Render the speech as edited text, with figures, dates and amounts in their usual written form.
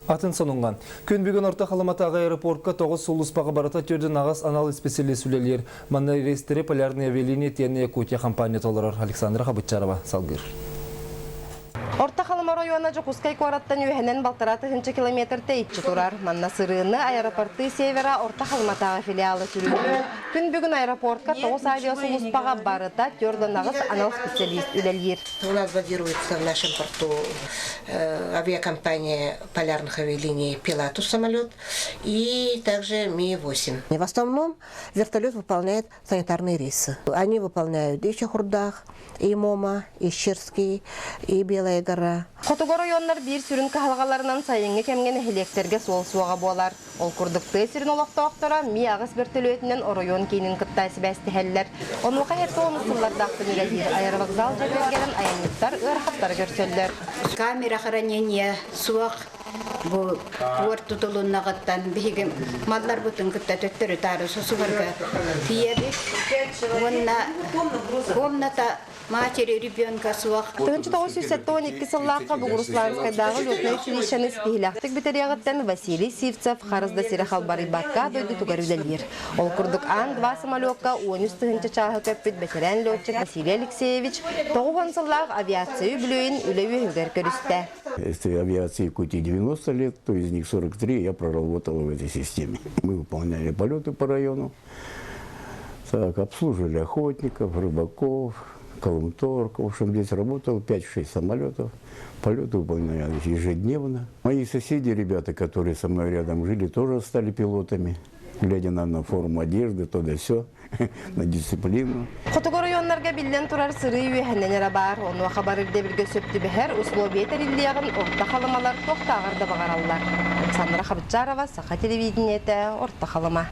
Атын сонуңған. Күн бүгін орта қаламатағы аэропортқа 9 сулыспаға барата түрден ағас анал специалисулелер. Манна рейстері полярные авиалинии тені Якутия компания толырар. Александра Хабытчарова салгыр. Орта Халама района Жокускай квараттан үйәнен балтараты 1 километр тейітші тұрар. Манна сырыны аэропорты севера Орта Халаматағы филиалы түрілді. Күн бүгін аэропортқа 9 авиасулыспаға барыта түрден ағас анал специалист үлелер. У нас базируется в нашем порту авиакомпания полярных авиалиний «Пилатус» самолет и также Ми-8. В основном вертолет выполняет санитарные рейсы. Они выполняют и Чахурдах, и Мома, и Щерский, и Белая гора. Хотуго районнар бир сүрін кахалгаларынан сайынғы кемген электерге сол суаға болар. Ол күрдікті сүрін олақтауқтара Ми-ағыс вертолетінен орайон кейнін қыттайсы бәсті әлілер. Онуға әтті оны сыллардақты негазир аэровокзал жәбергенін аяниттар ұрқаттар көрсөлдер. Камера хранения суақ бұл орт тұтылуынағыттан бейгім малдар бұтын күтті төттірі тары сусуғарға тиебі. Комната матери ребенка суақ. 1972 сыллаққа Бугуруславскайдағы летной училищені спихилақтық бітерияғыттан Василий Сивцев қарызда сирахал барибакка дөйді түгәрүлелер. Ол күрдік Ан-2 самолетка 13 чағы көппіт бәтерән летчик Василий Алексеевич 9 сыллақ авиация бүлөйін үлеуі үгер көрісті. Если авиации Якутии 90 лет, то из них 43 я проработал в этой системе. Мы выполняли полеты по району, так, обслуживали охотников, рыбаков, Колумторг. В общем, здесь работал 5-6 самолетов. Полеты выполнялись ежедневно. Мои соседи, ребята, которые со мной рядом жили, тоже стали пилотами. Глядя на форму одежды, то да все, на дисциплину. Хотуго районнарга билден турар сыры үйәһеннәнәре бар. Оны хабарырда бирге сөпті бәһәр условия тәриллиягын орта халымалар тоқтағырда бағаралар. Александра Хабытчарова, Саха телевидениеті, Орта халыма.